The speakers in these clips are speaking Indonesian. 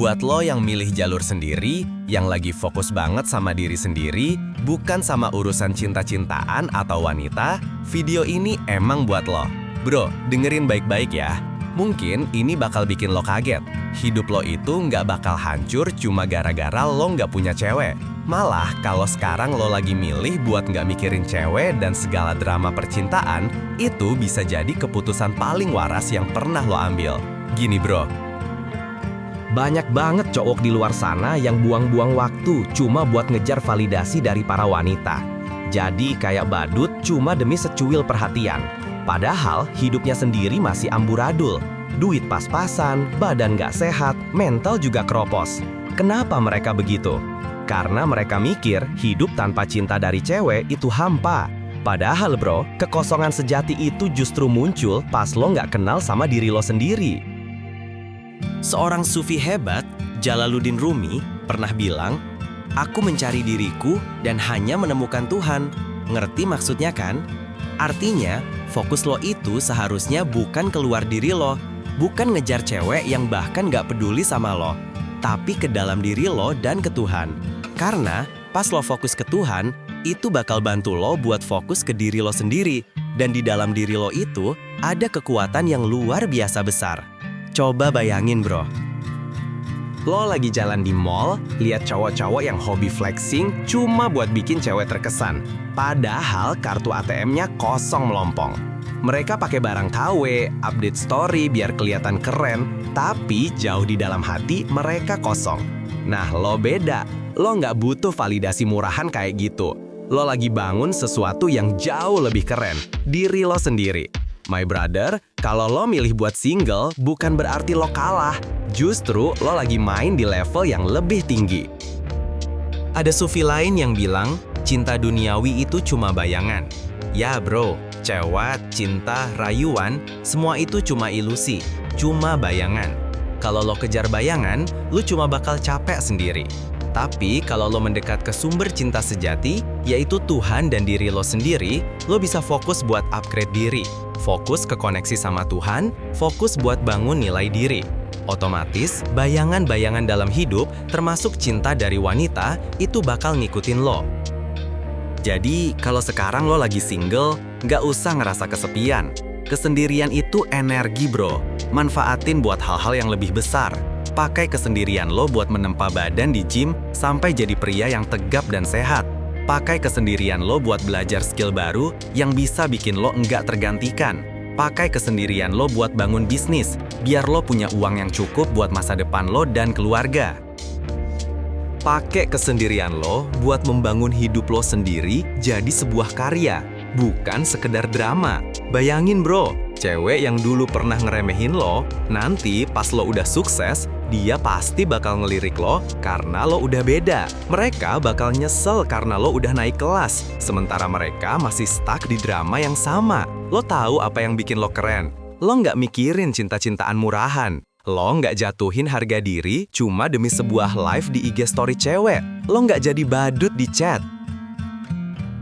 Buat lo yang milih jalur sendiri, yang lagi fokus banget sama diri sendiri, bukan sama urusan cinta-cintaan atau wanita, video ini emang buat lo. Bro, dengerin baik-baik ya. Mungkin ini bakal bikin lo kaget. Hidup lo itu nggak bakal hancur cuma gara-gara lo nggak punya cewek. Malah, kalau sekarang lo lagi milih buat nggak mikirin cewek dan segala drama percintaan, itu bisa jadi keputusan paling waras yang pernah lo ambil. Gini bro, banyak banget cowok di luar sana yang buang-buang waktu cuma buat ngejar validasi dari para wanita. Jadi kayak badut cuma demi secuil perhatian. Padahal hidupnya sendiri masih amburadul. Duit pas-pasan, badan gak sehat, mental juga keropos. Kenapa mereka begitu? Karena mereka mikir hidup tanpa cinta dari cewek itu hampa. Padahal bro, kekosongan sejati itu justru muncul pas lo gak kenal sama diri lo sendiri. seorang sufi hebat, Jalaluddin Rumi, pernah bilang, "Aku mencari diriku dan hanya menemukan Tuhan." Ngerti maksudnya kan? Artinya, fokus lo itu seharusnya bukan keluar diri lo, bukan ngejar cewek yang bahkan gak peduli sama lo, tapi ke dalam diri lo dan ke Tuhan. Karena, pas lo fokus ke Tuhan, itu bakal bantu lo buat fokus ke diri lo sendiri, dan di dalam diri lo itu ada kekuatan yang luar biasa besar. Coba bayangin bro, lo lagi jalan di mall, lihat cowok-cowok yang hobi flexing cuma buat bikin cewek terkesan. Padahal kartu ATM-nya kosong melompong. Mereka pakai barang KW, update story biar kelihatan keren, tapi jauh di dalam hati mereka kosong. Nah lo beda, lo nggak butuh validasi murahan kayak gitu. Lo lagi bangun sesuatu yang jauh lebih keren, diri lo sendiri. My brother, kalau lo milih buat single, bukan berarti lo kalah. Justru lo lagi main di level yang lebih tinggi. Ada sufi lain yang bilang, cinta duniawi itu cuma bayangan. Ya bro, cewek, cinta, rayuan, semua itu cuma ilusi, cuma bayangan. Kalau lo kejar bayangan, lo cuma bakal capek sendiri. Tapi kalau lo mendekat ke sumber cinta sejati, yaitu Tuhan dan diri lo sendiri, lo bisa fokus buat upgrade diri. Fokus ke koneksi sama Tuhan, fokus buat bangun nilai diri. Otomatis, bayangan-bayangan dalam hidup, termasuk cinta dari wanita, itu bakal ngikutin lo. Jadi, kalau sekarang lo lagi single, nggak usah ngerasa kesepian. Kesendirian itu energi bro, manfaatin buat hal-hal yang lebih besar. Pakai kesendirian lo buat menempa badan di gym sampai jadi pria yang tegap dan sehat. Pakai kesendirian lo buat belajar skill baru yang bisa bikin lo enggak tergantikan. Pakai kesendirian lo buat bangun bisnis, biar lo punya uang yang cukup buat masa depan lo dan keluarga. Pakai kesendirian lo buat membangun hidup lo sendiri jadi sebuah karya, bukan sekedar drama. Bayangin bro, cewek yang dulu pernah ngeremehin lo, nanti pas lo udah sukses, dia pasti bakal ngelirik lo karena lo udah beda. Mereka bakal nyesel karena lo udah naik kelas, sementara mereka masih stuck di drama yang sama. Lo tahu apa yang bikin lo keren? Lo nggak mikirin cinta-cintaan murahan. Lo nggak jatuhin harga diri cuma demi sebuah live di IG story cewek. Lo nggak jadi badut di chat.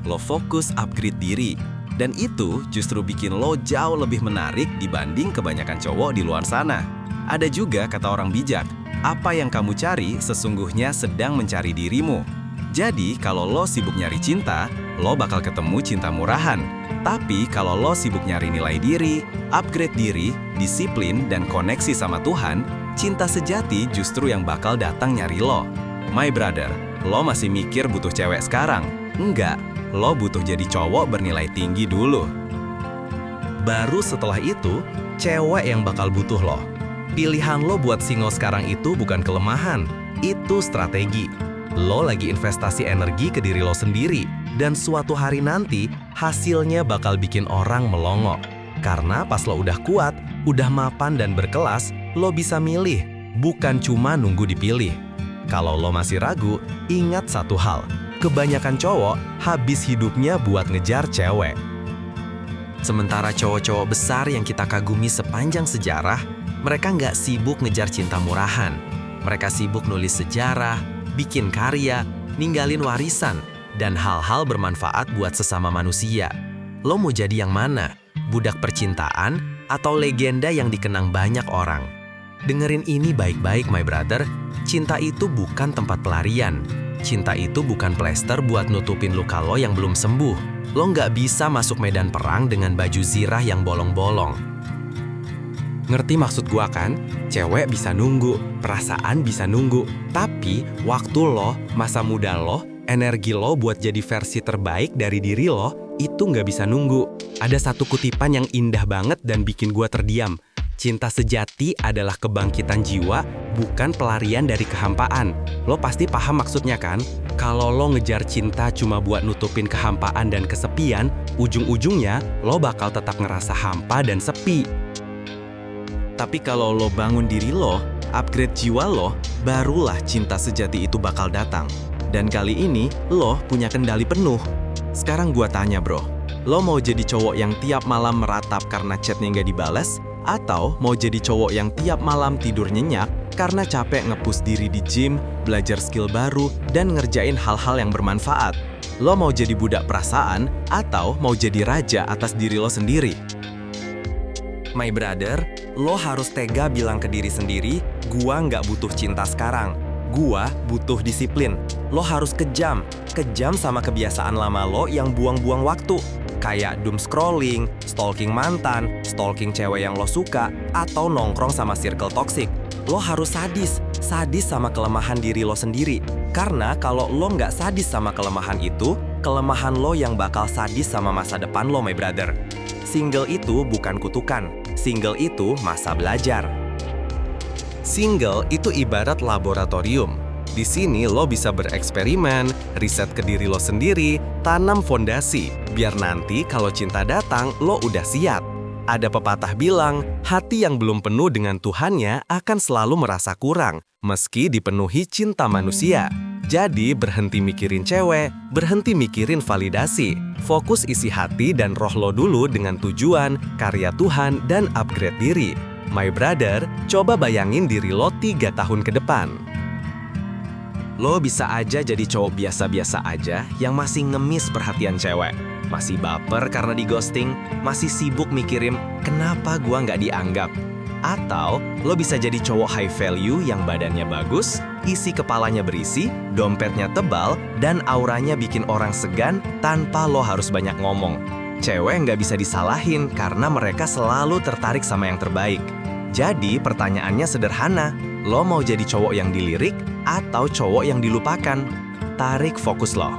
Lo fokus upgrade diri. Dan itu justru bikin lo jauh lebih menarik dibanding kebanyakan cowok di luar sana. Ada juga kata orang bijak, apa yang kamu cari sesungguhnya sedang mencari dirimu. Jadi kalau lo sibuk nyari cinta, lo bakal ketemu cinta murahan. Tapi kalau lo sibuk nyari nilai diri, upgrade diri, disiplin, dan koneksi sama Tuhan, cinta sejati justru yang bakal datang nyari lo. My brother, lo masih mikir butuh cewek sekarang? Enggak. Lo butuh jadi cowok bernilai tinggi dulu. Baru setelah itu, cewek yang bakal butuh lo. Pilihan lo buat single sekarang itu bukan kelemahan, itu strategi. Lo lagi investasi energi ke diri lo sendiri, dan suatu hari nanti, hasilnya bakal bikin orang melongo. Karena pas lo udah kuat, udah mapan dan berkelas, lo bisa milih, bukan cuma nunggu dipilih. Kalau lo masih ragu, ingat satu hal. Kebanyakan cowok habis hidupnya buat ngejar cewek. Sementara cowok-cowok besar yang kita kagumi sepanjang sejarah, mereka nggak sibuk ngejar cinta murahan. Mereka sibuk nulis sejarah, bikin karya, ninggalin warisan, dan hal-hal bermanfaat buat sesama manusia. Lo mau jadi yang mana? Budak percintaan atau legenda yang dikenang banyak orang? Dengerin ini baik-baik my brother, Cinta itu bukan tempat pelarian. Cinta itu bukan plester buat nutupin luka lo yang belum sembuh. Lo nggak bisa masuk medan perang dengan baju zirah yang bolong-bolong. Ngerti maksud gua kan? Cewek bisa nunggu, perasaan bisa nunggu. Tapi waktu lo, masa muda lo, energi lo buat jadi versi terbaik dari diri lo, itu nggak bisa nunggu. Ada satu kutipan yang indah banget dan bikin gua terdiam. Cinta sejati adalah kebangkitan jiwa, bukan pelarian dari kehampaan. Lo pasti paham maksudnya kan? Kalau lo ngejar cinta cuma buat nutupin kehampaan dan kesepian, ujung-ujungnya lo bakal tetap ngerasa hampa dan sepi. Tapi kalau lo bangun diri lo, upgrade jiwa lo, barulah cinta sejati itu bakal datang. Dan kali ini, lo punya kendali penuh. Sekarang gua tanya bro, lo mau jadi cowok yang tiap malam meratap karena chatnya nggak dibales? Atau mau jadi cowok yang tiap malam tidur nyenyak karena capek nge-push diri di gym, belajar skill baru, dan ngerjain hal-hal yang bermanfaat? Lo mau jadi budak perasaan atau mau jadi raja atas diri lo sendiri? My brother, lo harus tega bilang ke diri sendiri, gua nggak butuh cinta sekarang. Gua butuh disiplin. Lo harus kejam sama kebiasaan lama lo yang buang-buang waktu. Kayak doom scrolling, stalking mantan, stalking cewek yang lo suka, atau nongkrong sama circle toxic. Lo harus sadis sama kelemahan diri lo sendiri. Karena kalau lo nggak sadis sama kelemahan itu, kelemahan lo yang bakal sadis sama masa depan lo, my brother. Single itu bukan kutukan, single itu masa belajar. Single itu ibarat laboratorium. Di sini lo bisa bereksperimen, riset ke diri lo sendiri, tanam fondasi, biar nanti kalau cinta datang, lo udah siap. Ada pepatah bilang, hati yang belum penuh dengan Tuhannya akan selalu merasa kurang, meski dipenuhi cinta manusia. Jadi berhenti mikirin cewek, berhenti mikirin validasi. Fokus isi hati dan roh lo dulu dengan tujuan, karya Tuhan, dan upgrade diri. My brother, coba bayangin diri lo 3 tahun ke depan. Lo bisa aja jadi cowok biasa-biasa aja yang masih ngemis perhatian cewek. Masih baper karena di ghosting, masih sibuk mikirin kenapa gua nggak dianggap. Atau lo bisa jadi cowok high value yang badannya bagus, isi kepalanya berisi, dompetnya tebal, dan auranya bikin orang segan tanpa lo harus banyak ngomong. Cewek nggak bisa disalahin karena mereka selalu tertarik sama yang terbaik. Jadi pertanyaannya sederhana, lo mau jadi cowok yang dilirik atau cowok yang dilupakan? Tarik fokus lo.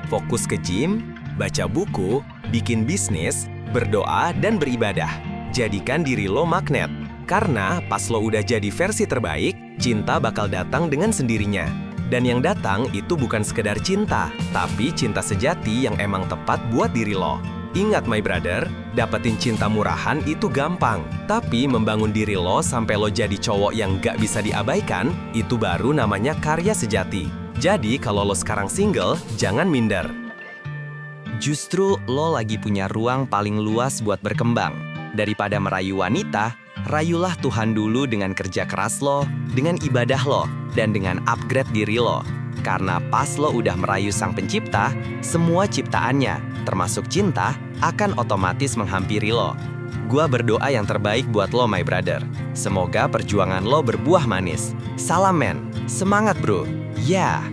Fokus ke gym, baca buku, bikin bisnis, berdoa, dan beribadah. Jadikan diri lo magnet. Karena pas lo udah jadi versi terbaik, cinta bakal datang dengan sendirinya. Dan yang datang itu bukan sekedar cinta, tapi cinta sejati yang emang tepat buat diri lo. Ingat my brother, dapetin cinta murahan itu gampang. Tapi membangun diri lo sampai lo jadi cowok yang gak bisa diabaikan, itu baru namanya karya sejati. Jadi kalau lo sekarang single, jangan minder. Justru lo lagi punya ruang paling luas buat berkembang. Daripada merayu wanita, rayulah Tuhan dulu dengan kerja keras lo, dengan ibadah lo, dan dengan upgrade diri lo. Karena pas lo udah merayu Sang Pencipta, semua ciptaannya, termasuk cinta, akan otomatis menghampiri lo. Gua berdoa yang terbaik buat lo, my brother. Semoga perjuangan lo berbuah manis. Salam men, semangat bro. Yeah.